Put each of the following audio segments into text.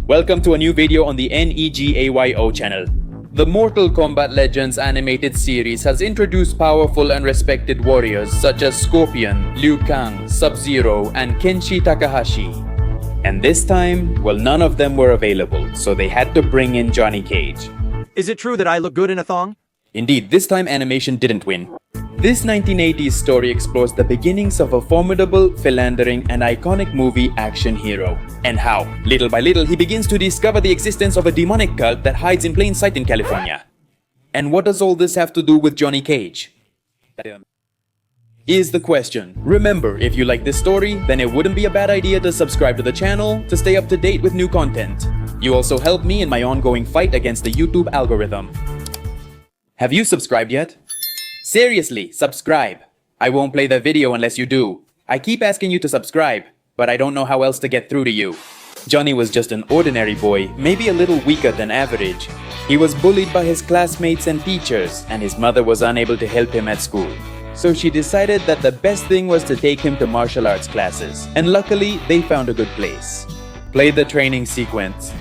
Welcome to a new video on the NEGAYO channel. The Mortal Kombat Legends animated series has introduced powerful and respected warriors such as Scorpion, Liu Kang, Sub-Zero, and Kenshi Takahashi. And this time, well, none of them were available, so they had to bring in Johnny Cage. Is it true that I look good in a thong? Indeed, this time animation didn't win. This 1980s story explores the beginnings of a formidable, philandering, and iconic movie action hero, and how, little by little, he begins to discover the existence of a demonic cult that hides in plain sight in California. And what does all this have to do with Johnny Cage? Is the question. Remember, if you like this story, then it wouldn't be a bad idea to subscribe to the channel to stay up to date with new content. You also help me in my ongoing fight against the YouTube algorithm. Have you subscribed yet? Seriously, subscribe. I won't play the video unless you do. I keep asking you to subscribe, but I don't know how else to get through to you. Johnny was just an ordinary boy, maybe a little weaker than average. He was bullied by his classmates and teachers, and his mother was unable to help him at school. So she decided that the best thing was to take him to martial arts classes, and luckily they found a good place. Play the training sequence.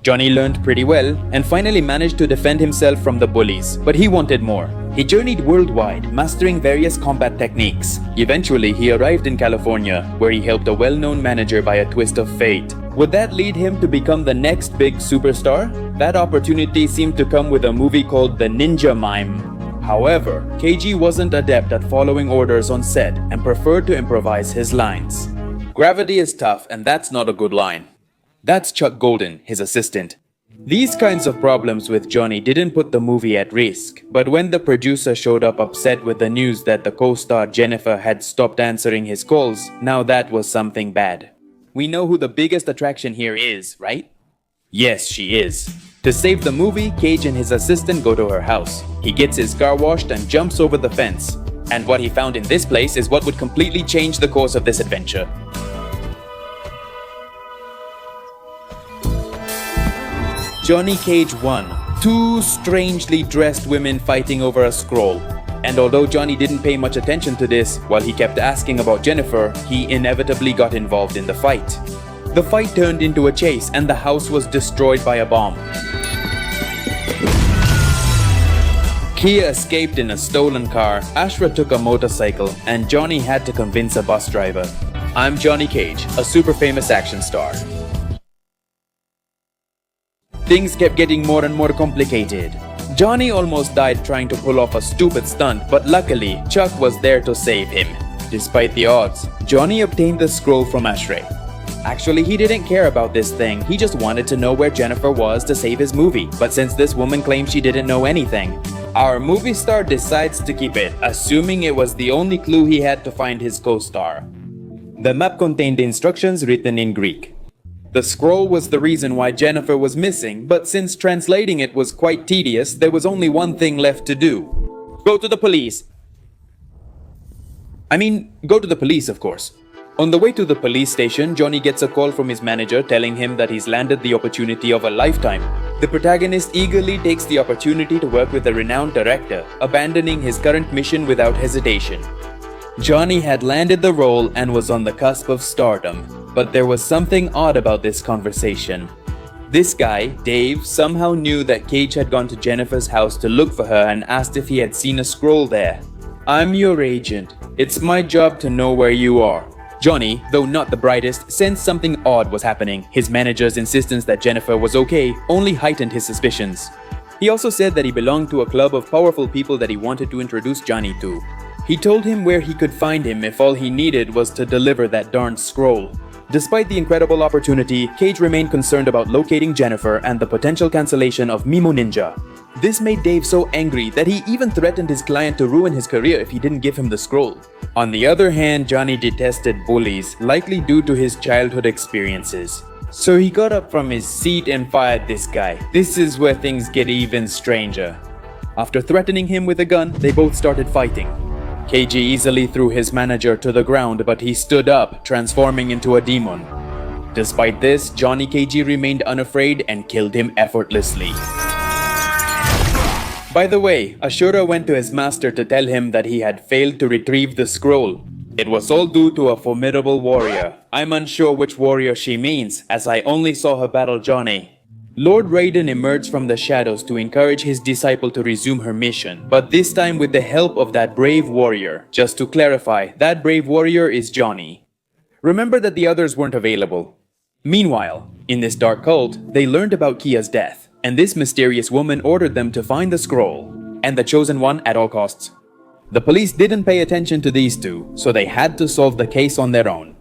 Johnny learned pretty well and finally managed to defend himself from the bullies, but he wanted more. He journeyed worldwide, mastering various combat techniques. Eventually, he arrived in California, where he helped a well-known manager by a twist of fate. Would that lead him to become the next big superstar? That opportunity seemed to come with a movie called The Ninja Mime. However, KG wasn't adept at following orders on set and preferred to improvise his lines. Gravity is tough, and that's not a good line. That's Chuck Golden, his assistant. These kinds of problems with Johnny didn't put the movie at risk, but when the producer showed up upset with the news that the co-star Jennifer had stopped answering his calls, now that was something bad. We know who the biggest attraction here is, right? Yes, she is. To save the movie, Cage and his assistant go to her house. He gets his car washed and jumps over the fence. And what he found in this place is what would completely change the course of this adventure. Johnny Cage won. Two strangely dressed women fighting over a scroll. And although Johnny didn't pay much attention to this, while he kept asking about Jennifer, he inevitably got involved in the fight. The fight turned into a chase and the house was destroyed by a bomb. Kia escaped in a stolen car, Ashra took a motorcycle, and Johnny had to convince a bus driver. I'm Johnny Cage, a super famous action star. Things kept getting more and more complicated. Johnny almost died trying to pull off a stupid stunt, but luckily, Chuck was there to save him. Despite the odds, Johnny obtained the scroll from Ashray. Actually, he didn't care about this thing, he just wanted to know where Jennifer was to save his movie. But since this woman claimed she didn't know anything, our movie star decides to keep it, assuming it was the only clue he had to find his co-star. The map contained instructions written in Greek. The scroll was the reason why Jennifer was missing, but since translating it was quite tedious, there was only one thing left to do. Go to the police. Go to the police, of course. On the way to the police station, Johnny gets a call from his manager telling him that he's landed the opportunity of a lifetime. The protagonist eagerly takes the opportunity to work with a renowned director, abandoning his current mission without hesitation. Johnny had landed the role and was on the cusp of stardom. But there was something odd about this conversation. This guy, Dave, somehow knew that Cage had gone to Jennifer's house to look for her and asked if he had seen a scroll there. I'm your agent. It's my job to know where you are. Johnny, though not the brightest, sensed something odd was happening. His manager's insistence that Jennifer was okay only heightened his suspicions. He also said that he belonged to a club of powerful people that he wanted to introduce Johnny to. He told him where he could find him if all he needed was to deliver that darn scroll. Despite the incredible opportunity, Cage remained concerned about locating Jennifer and the potential cancellation of Mimo Ninja. This made Dave so angry that he even threatened his client to ruin his career if he didn't give him the scroll. On the other hand, Johnny detested bullies, likely due to his childhood experiences. So he got up from his seat and fired this guy. This is where things get even stranger. After threatening him with a gun, they both started fighting. KG easily threw his manager to the ground, but he stood up, transforming into a demon. Despite this, Johnny KG remained unafraid and killed him effortlessly. By the way, Ashura went to his master to tell him that he had failed to retrieve the scroll. It was all due to a formidable warrior. I'm unsure which warrior she means, as I only saw her battle Johnny. Lord Raiden emerged from the shadows to encourage his disciple to resume her mission, but this time with the help of that brave warrior. Just to clarify, that brave warrior is Johnny. Remember that the others weren't available. Meanwhile, in this dark cult, they learned about Kia's death, and this mysterious woman ordered them to find the scroll, and the chosen one at all costs. The police didn't pay attention to these two, so they had to solve the case on their own.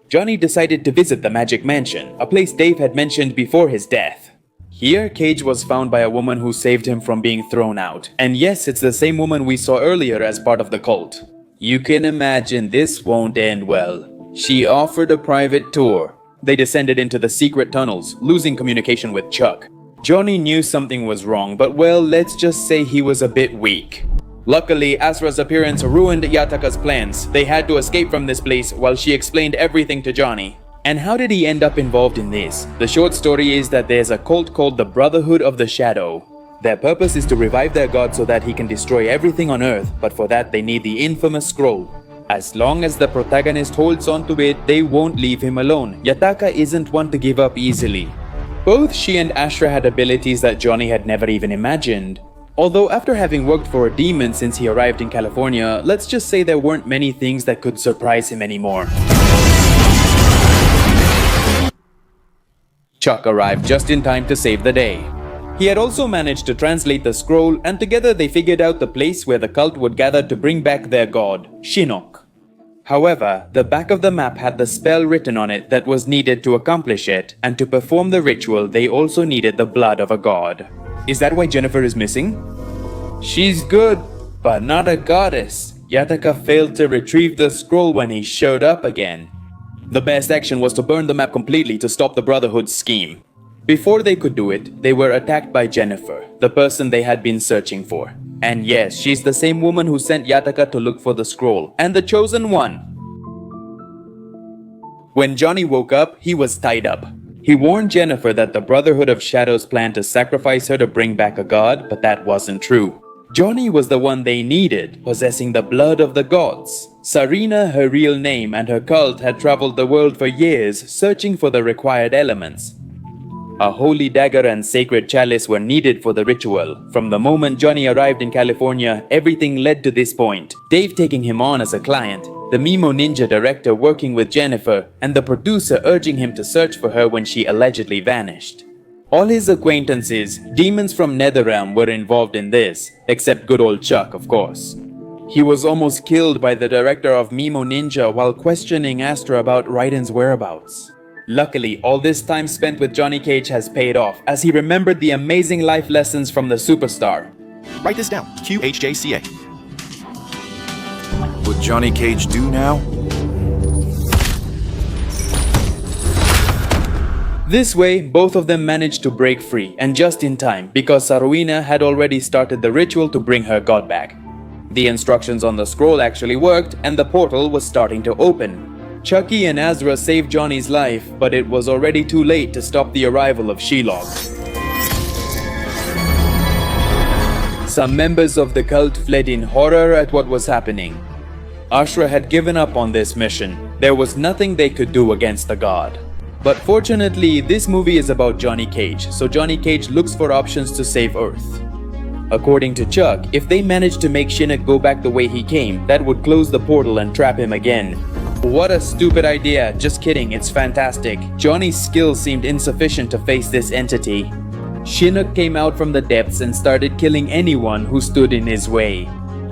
Johnny decided to visit the Magic Mansion, a place Dave had mentioned before his death. Here, Cage was found by a woman who saved him from being thrown out. And yes, it's the same woman we saw earlier as part of the cult. You can imagine this won't end well. She offered a private tour. They descended into the secret tunnels, losing communication with Chuck. Johnny knew something was wrong, but well, let's just say he was a bit weak. Luckily, Asra's appearance ruined Yataka's plans. They had to escape from this place while she explained everything to Johnny. And how did he end up involved in this? The short story is that there's a cult called the Brotherhood of the Shadow. Their purpose is to revive their god so that he can destroy everything on Earth, but for that they need the infamous scroll. As long as the protagonist holds on to it, they won't leave him alone. Yataka isn't one to give up easily. Both she and Ashra had abilities that Johnny had never even imagined. Although after having worked for a demon since he arrived in California, let's just say there weren't many things that could surprise him anymore. Chuck arrived just in time to save the day. He had also managed to translate the scroll, and together they figured out the place where the cult would gather to bring back their god, Shinnok. However, the back of the map had the spell written on it that was needed to accomplish it, and to perform the ritual they also needed the blood of a god. Is that why Jennifer is missing? She's good, but not a goddess. Yataka failed to retrieve the scroll when he showed up again. The best action was to burn the map completely to stop the Brotherhood's scheme. Before they could do it, they were attacked by Jennifer, the person they had been searching for. And yes, she's the same woman who sent Yataka to look for the scroll, and the chosen one. When Johnny woke up, he was tied up. He warned Jennifer that the Brotherhood of Shadows planned to sacrifice her to bring back a god, but that wasn't true. Johnny was the one they needed, possessing the blood of the gods. Sarina, her real name, and her cult had traveled the world for years, searching for the required elements. A holy dagger and sacred chalice were needed for the ritual. From the moment Johnny arrived in California, everything led to this point. Dave taking him on as a client, the Mimo Ninja director working with Jennifer, and the producer urging him to search for her when she allegedly vanished. All his acquaintances, demons from Netherrealm, were involved in this, except good old Chuck, of course. He was almost killed by the director of Mimo Ninja while questioning Astra about Raiden's whereabouts. Luckily, all this time spent with Johnny Cage has paid off, as he remembered the amazing life lessons from the superstar. Write this down. QHJCA. What Johnny Cage do now? This way, both of them managed to break free, and just in time, because Saruina had already started the ritual to bring her god back. The instructions on the scroll actually worked, and the portal was starting to open. Chucky and Azra saved Johnny's life, but it was already too late to stop the arrival of Shelob. Some members of the cult fled in horror at what was happening. Ashra had given up on this mission. There was nothing they could do against the god. But fortunately, this movie is about Johnny Cage, so Johnny Cage looks for options to save Earth. According to Chuck, if they managed to make Shinnok go back the way he came, that would close the portal and trap him again. What a stupid idea, just kidding, it's fantastic. Johnny's skills seemed insufficient to face this entity. Shinnok came out from the depths and started killing anyone who stood in his way.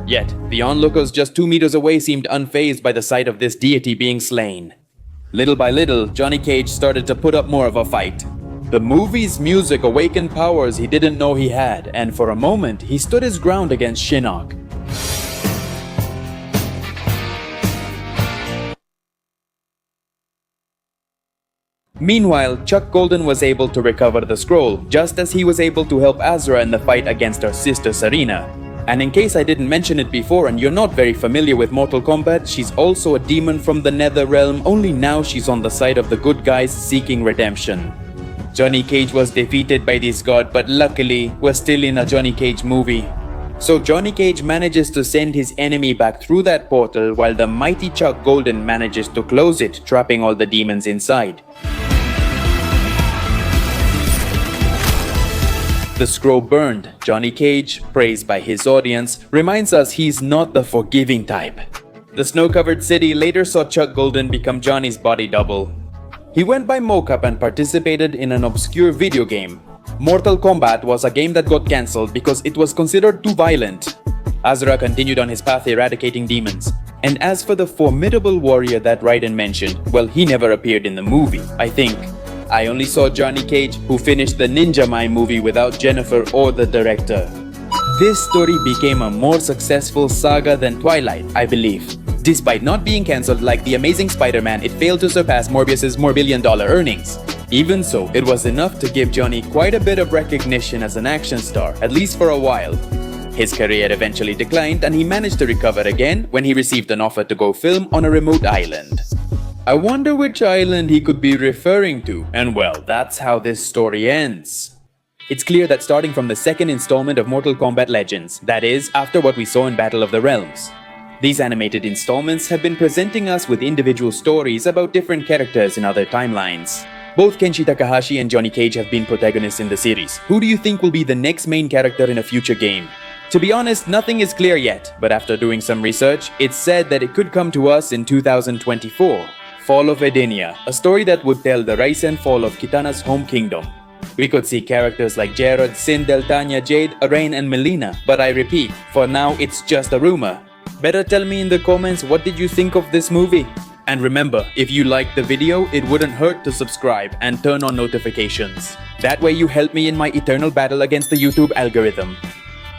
Yet, the onlookers just 2 meters away seemed unfazed by the sight of this deity being slain. Little by little, Johnny Cage started to put up more of a fight. The movie's music awakened powers he didn't know he had, and for a moment, he stood his ground against Shinnok. Meanwhile, Chuck Golden was able to recover the scroll, just as he was able to help Azra in the fight against her sister Sarina. And in case I didn't mention it before and you're not very familiar with Mortal Kombat, she's also a demon from the Netherrealm, only now she's on the side of the good guys seeking redemption. Johnny Cage was defeated by this god, but luckily, we're still in a Johnny Cage movie. So Johnny Cage manages to send his enemy back through that portal while the mighty Chuck Golden manages to close it, trapping all the demons inside. The scroll burned. Johnny Cage, praised by his audience, reminds us he's not the forgiving type. The snow-covered city later saw Chuck Golden become Johnny's body double. He went by mocap and participated in an obscure video game. Mortal Kombat was a game that got cancelled because it was considered too violent. Azra continued on his path eradicating demons. And as for the formidable warrior that Raiden mentioned, well, he never appeared in the movie, I think. I only saw Johnny Cage, who finished the Ninja Mime movie without Jennifer or the director. This story became a more successful saga than Twilight, I believe. Despite not being cancelled like The Amazing Spider-Man, it failed to surpass Morbius's more billion-dollar earnings. Even so, it was enough to give Johnny quite a bit of recognition as an action star, at least for a while. His career eventually declined and he managed to recover again when he received an offer to go film on a remote island. I wonder which island he could be referring to, and well, that's how this story ends. It's clear that starting from the second installment of Mortal Kombat Legends, that is, after what we saw in Battle of the Realms, these animated installments have been presenting us with individual stories about different characters in other timelines. Both Kenshi Takahashi and Johnny Cage have been protagonists in the series. Who do you think will be the next main character in a future game? To be honest, nothing is clear yet, but after doing some research, it's said that it could come to us in 2024. Fall of Edenia, a story that would tell the rise and fall of Kitana's home kingdom. We could see characters like Jared, Sindel, Tanya, Jade, Arain, and Melina, but I repeat, for now it's just a rumor. Better tell me in the comments what did you think of this movie? And remember, if you liked the video, it wouldn't hurt to subscribe and turn on notifications. That way you help me in my eternal battle against the YouTube algorithm.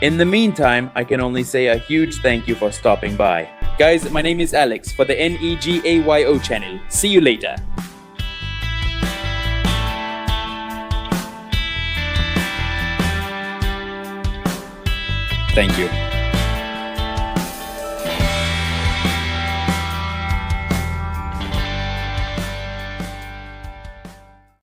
In the meantime, I can only say a huge thank you for stopping by. Guys, my name is Alex for the NEGAYO channel. See you later. Thank you.